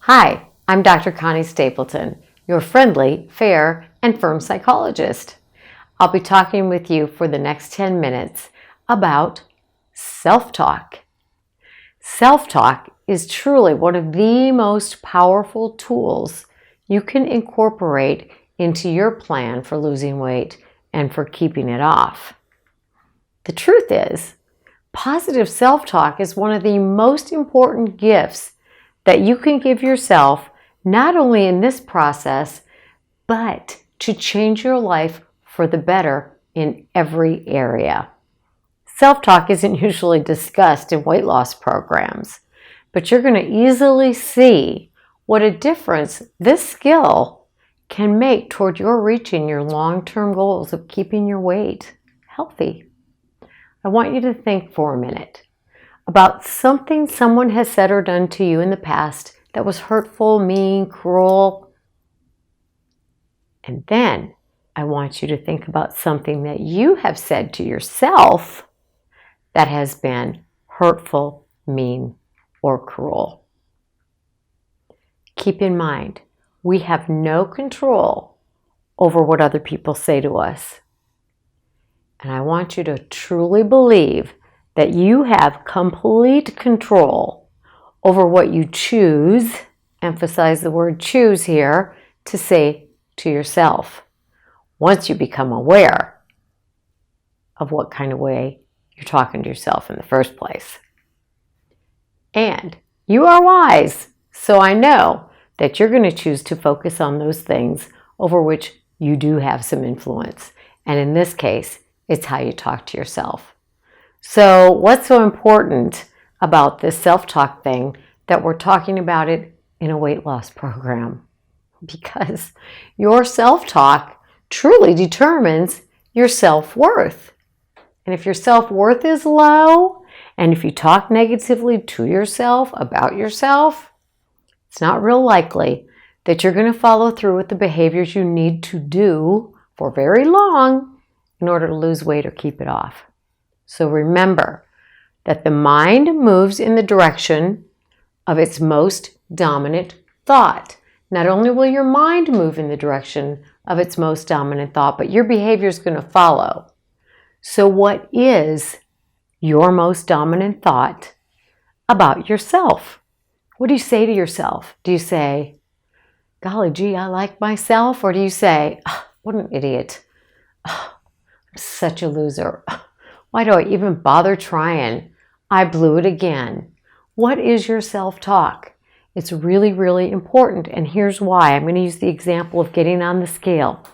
Hi, I'm Dr. Connie Stapleton, your friendly, fair, and firm psychologist. I'll be talking with you for the next 10 minutes about self-talk. Self-talk is truly one of the most powerful tools you can incorporate into your plan for losing weight and for keeping it off. The truth is, positive self-talk is one of the most important gifts that you can give yourself, not only in this process, but to change your life for the better in every area. Self-talk isn't usually discussed in weight loss programs, but you're going to easily see what a difference this skill can make toward your reaching your long-term goals of keeping your weight healthy. I want you to think for a minute about something someone has said or done to you in the past that was hurtful, mean, cruel. And then I want you to think about something that you have said to yourself that has been hurtful, mean, or cruel. Keep in mind, we have no control over what other people say to us. And I want you to truly believe that you have complete control over what you choose, emphasize the word choose here, to say to yourself once you become aware of what kind of way you're talking to yourself in the first place. And you are wise, so I know that you're going to choose to focus on those things over which you do have some influence. And in this case, it's how you talk to yourself. So what's so important about this self-talk thing that we're talking about it in a weight loss program? Because your self-talk truly determines your self-worth. And if your self-worth is low, and if you talk negatively to yourself about yourself, it's not real likely that you're going to follow through with the behaviors you need to do for very long in order to lose weight or keep it off. So remember that the mind moves in the direction of its most dominant thought. Not only will your mind move in the direction of its most dominant thought, but your behavior is going to follow. So what is your most dominant thought about yourself? What do you say to yourself? Do you say, golly gee, I like myself? Or do you say, oh, what an idiot. Oh, I'm such a loser. Why do I even bother trying? I blew it again. What is your self-talk? It's really, really important. And here's why. I'm going to use the example of getting on the scale.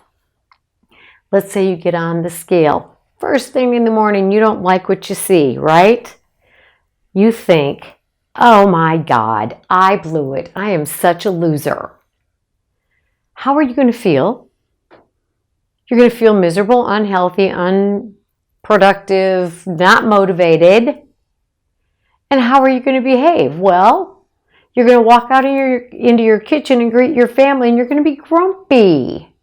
Let's say you get on the scale. First thing in the morning, you don't like what you see, right? You think, oh my God, I blew it. I am such a loser. How are you going to feel? You're going to feel miserable, unhealthy, unproductive, not motivated. And how are you going to behave? Well, you're going to walk out into your kitchen and greet your family, and you're going to be grumpy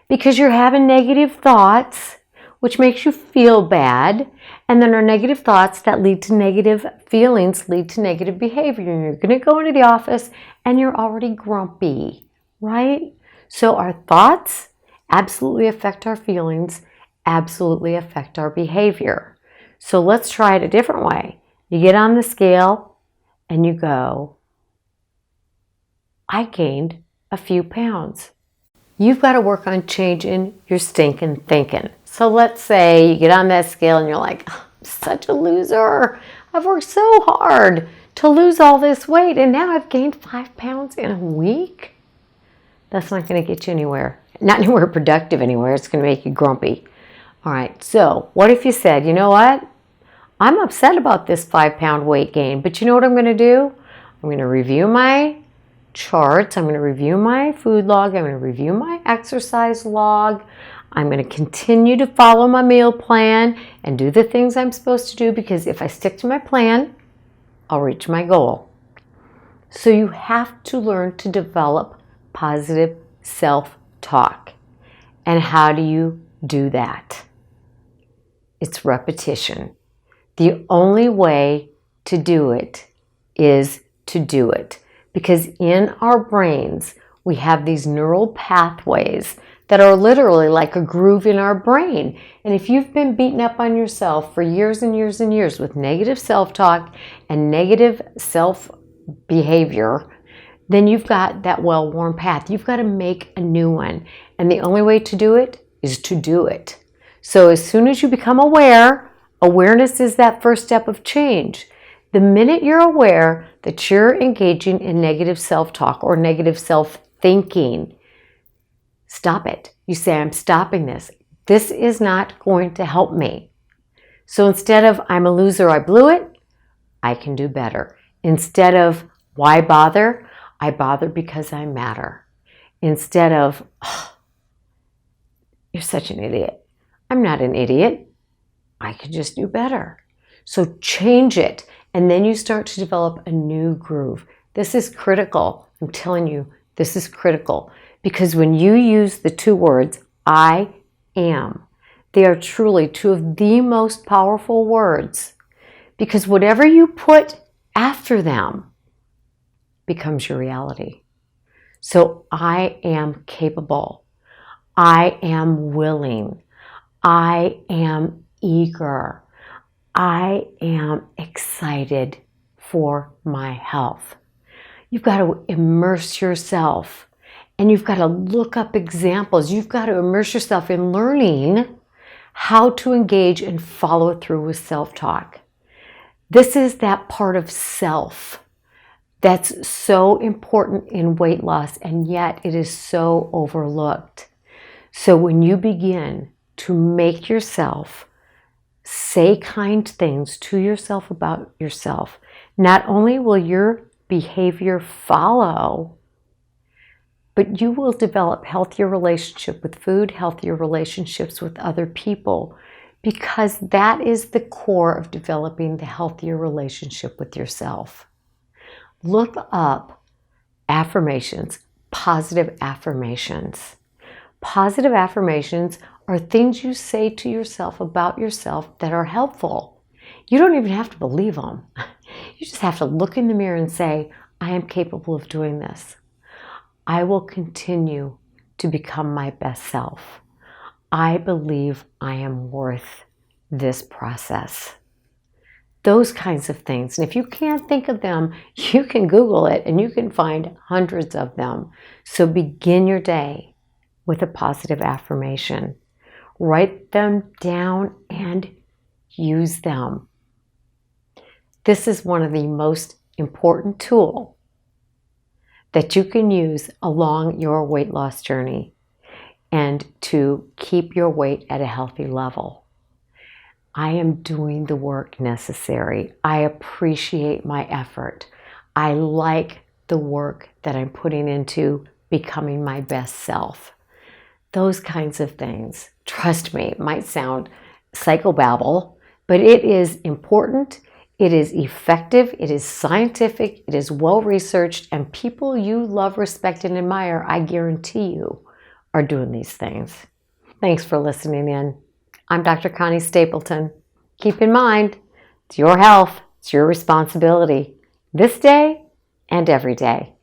because you're having negative thoughts, which makes you feel bad. And then our negative thoughts that lead to negative feelings lead to negative behavior. And you're going to go into the office and you're already grumpy, right? So our thoughts absolutely affect our feelings, absolutely affect our behavior. So let's try it a different way. You get on the scale and you go, I gained a few pounds. You've got to work on changing your stinking thinking. So let's say you get on that scale and you're like, oh, I'm such a loser. I've worked so hard to lose all this weight and now I've gained 5 pounds in a week. That's not going to get you anywhere. Not anywhere productive anywhere. It's going to make you grumpy. All right, so what if you said, you know what? I'm upset about this 5-pound weight gain, but you know what I'm going to do? I'm going to review my charts. I'm going to review my food log. I'm going to review my exercise log. I'm going to continue to follow my meal plan and do the things I'm supposed to do, because if I stick to my plan, I'll reach my goal. So you have to learn to develop positive self-talk. And how do you do that? It's repetition. The only way to do it is to do it. because in our brains, we have these neural pathways that are literally like a groove in our brain. And if you've been beaten up on yourself for years and years and years with negative self-talk and negative self-behavior, then you've got that well-worn path. You've got to make a new one. And the only way to do it is to do it. So as soon as you become aware, awareness is that first step of change. The minute you're aware that you're engaging in negative self-talk or negative self-thinking, stop it. You say, I'm stopping this. This is not going to help me. So instead of, I'm a loser, I blew it, I can do better. Instead of, why bother? I bother because I matter. Instead of, oh, you're such an idiot. I'm not an idiot. I can just do better. So change it. And then you start to develop a new groove. This is critical. I'm telling you, this is critical. Because when you use the two words, I am, they are truly two of the most powerful words. Because whatever you put after them becomes your reality. So I am capable. I am willing. I am eager. I am excited for my health. You've got to immerse yourself. And you've got to look up examples. You've got to immerse yourself in learning how to engage and follow through with self-talk. This is that part of self that's so important in weight loss, and yet it is so overlooked. So when you begin to make yourself say kind things to yourself about yourself, not only will your behavior follow, but you will develop healthier relationship with food, healthier relationships with other people, because that is the core of developing the healthier relationship with yourself. Look up affirmations, positive affirmations. Positive affirmations are things you say to yourself about yourself that are helpful. You don't even have to believe them. You just have to look in the mirror and say, I am capable of doing this. I will continue to become my best self. I believe I am worth this process. Those kinds of things. And if you can't think of them, you can Google it and you can find hundreds of them. So begin your day with a positive affirmation. Write them down and use them. This is one of the most important tools that you can use along your weight loss journey and to keep your weight at a healthy level. I am doing the work necessary. I appreciate my effort. I like the work that I'm putting into becoming my best self. Those kinds of things. Trust me, it might sound psychobabble, but it is important. It is effective, it is scientific, it is well-researched, and people you love, respect, and admire, I guarantee you, are doing these things. Thanks for listening in. I'm Dr. Connie Stapleton. Keep in mind, it's your health, it's your responsibility, this day and every day.